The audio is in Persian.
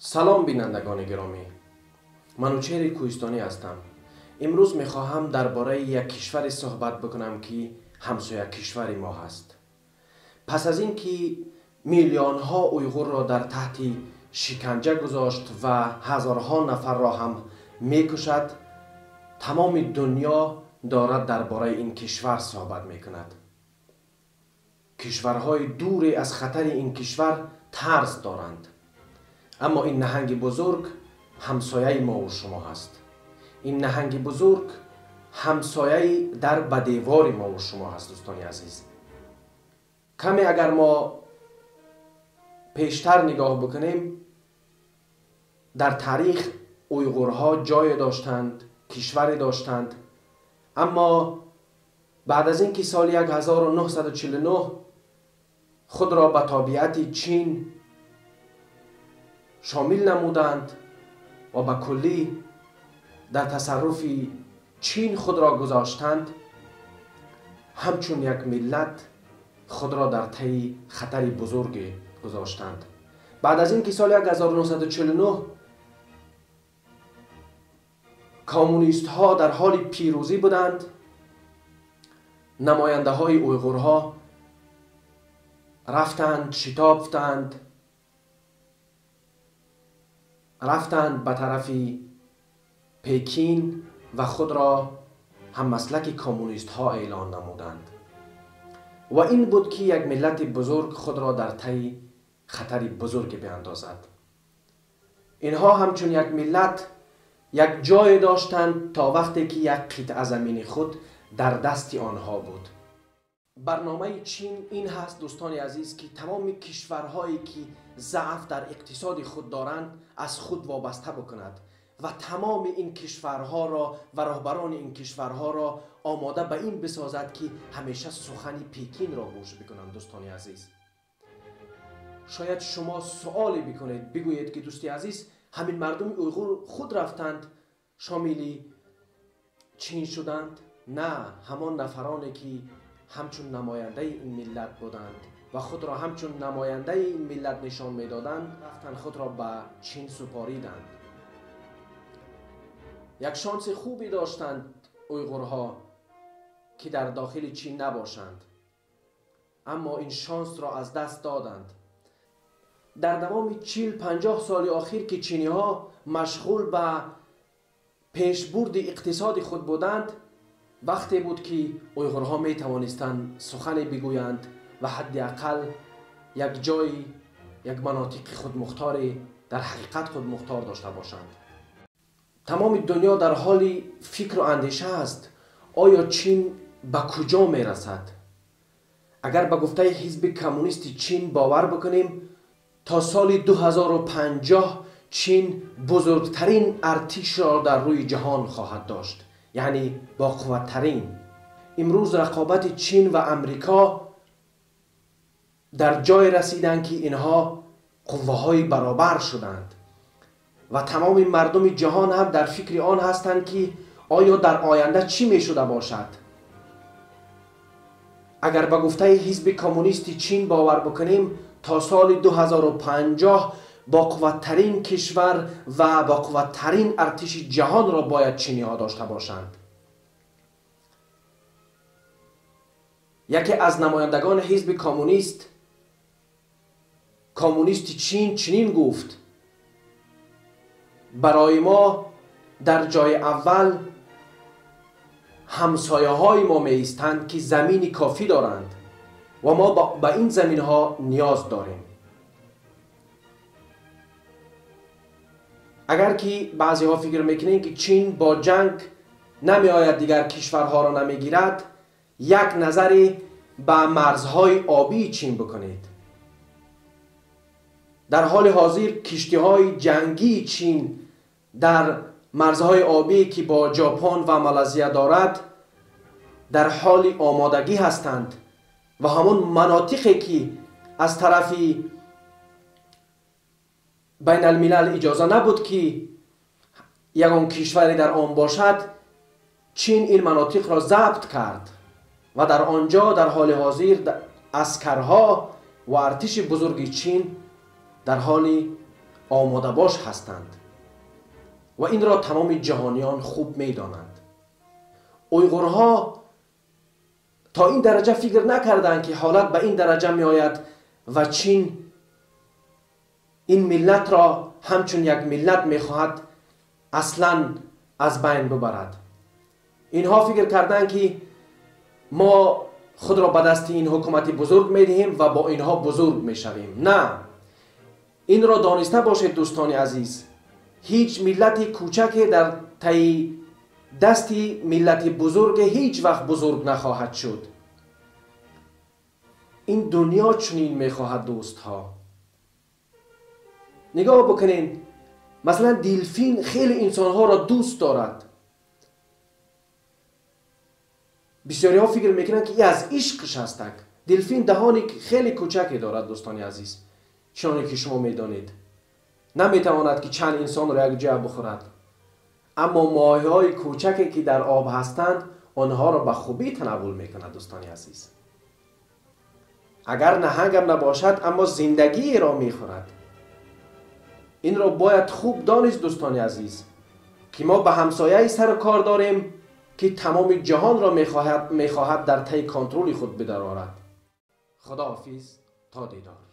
سلام بینندگان گرامی، منوچهر کوهستانی هستم. امروز میخواهم درباره یک کشور صحبت بکنم که همسایه کشور ما هست. پس از اینکه میلیون ها اویغور را در تحت شکنجه گذاشت و هزارها نفر را هم میکشد، تمام دنیا دارد درباره این کشور صحبت میکند. کشورهای دور از خطر این کشور ترس دارند، اما این نهنگ بزرگ همسایه ما و شما هست. این نهنگ بزرگ همسایه در بدیوار ما و شما هست. دوستان عزیز، کمی اگر ما پیشتر نگاه بکنیم، در تاریخ اویغورها جای داشتند، کشوری داشتند، اما بعد از اینکه سال 1949 خود را به تابعیت چین شامل نمودند و به کلی در تصرف چین خود را گذاشتند، همچون یک ملت خود را در طی خطر بزرگی گذاشتند. بعد از اینکه سال 1949 کمونیست ها در حال پیروزی بودند، نماینده های اویغورها رفتند به طرف پکین و خود را هم مسلک کمونیست ها اعلان نمودند و این بود که یک ملت بزرگ خود را در طی خطر بزرگ بیاندازد. اینها همچون یک ملت یک جای داشتند تا وقتی که یک قطعه زمین خود در دست آنها بود. برنامه چین این هست دوستان عزیز که تمام کشورهایی که ضعف در اقتصاد خود دارند از خود وابسته بکند و تمام این کشورها را و رهبران این کشورها را آماده به این بسازد که همیشه سخن پکین را گوش بکنند. دوستان عزیز، شاید شما سوالی بکنید، بگویید که دوستی عزیز، همین مردم اویغور خود رفتند شامل چین شدند؟ نه، همان نفرانی که همچون نماینده این ملت بودند و خود را همچون نماینده این ملت نشان میدادند، رفتند خود را به چین سپاریدند. یک شانس خوبی داشتند اویغورها که در داخل چین نباشند، اما این شانس را از دست دادند. در دوام 40-50 سال اخیر که چینی ها مشغول به پیشبرد اقتصاد خود بودند، وقتی بود که اویغورها می توانستند سخنی بگویند و حداقل یک جای، یک مناطق خود مختاری در حقیقت خود مختار داشته باشند. تمام دنیا در حال فکر و اندیشه است آیا چین به کجا می رسد؟ اگر به گفته حزب کمونیست چین باور بکنیم، تا سال 2050 چین بزرگترین ارتش را در روی جهان خواهد داشت، یعنی با قوتترین. امروز رقابت چین و امریکا در جای رسیدند که اینها قوه‌های برابر شدند و تمام مردم جهان هم در فکر آن هستند که آیا در آینده چی می شده باشد. اگر به گفته حزب کمونیست چین باور بکنیم، تا سال 2050 با قوتترین کشور و با قوتترین ارتش جهان را باید چینی ها داشته باشند. یکی از نمایندگان حزب کمونیست چین چنین گفت: برای ما در جای اول همسایه های ما می ایستند که زمین کافی دارند و ما به این زمین ها نیاز داریم. اگر که بعضی ها فکر میکنند که چین با جنگ نمی آید دیگر کشورها را نمی گیرد، یک نظری به مرزهای آبی چین بکنید. در حال حاضر کشتی های جنگی چین در مرزهای آبی که با ژاپن و مالزی دارد در حال آمادگی هستند و همون مناطقی که از طرف بین الملل اجازه نبود که یگان کشوری در آن باشد، چین این مناطق را ضبط کرد و در آنجا در حال حاضر اسکرها و ارتش بزرگ چین در حال آماده باش هستند و این را تمام جهانیان خوب می دانند. اویغورها تا این درجه فکر نکردند که حالت به این درجه می آید و چین این ملت را همچون یک ملت می خواهد اصلا از بین ببرد. اینها فکر کردند که ما خود را به دست این حکومت بزرگ می دهیم و با اینها بزرگ می شویم. نه، این را دانسته باشید دوستان عزیز، هیچ ملت کوچک در طی دست ملت بزرگ هیچ وقت بزرگ نخواهد شد. این دنیا چنین می خواهد دوست ها. نگاه بکنین، مثلا دلفین خیلی انسان ها را دوست دارد. بسیاری ها فکر میکنند که این از عشقش هستک. دلفین دهانی خیلی کوچکی دارد دوستان عزیز، چنانکه که شما میدانید. نمیتواند که چند انسان را یک جا بخورد، اما ماهی های کوچکی که در آب هستند آنها را به خوبی تناول میکند دوستان عزیز. اگر نهنگم نباشد اما زندگی را میخورد. این را باید خوب دانست دوستان عزیز که ما به همسایه سر کار داریم که تمام جهان را میخواهد در طی کنترل خود بدرآورد. خداحافظ، تا دیدار.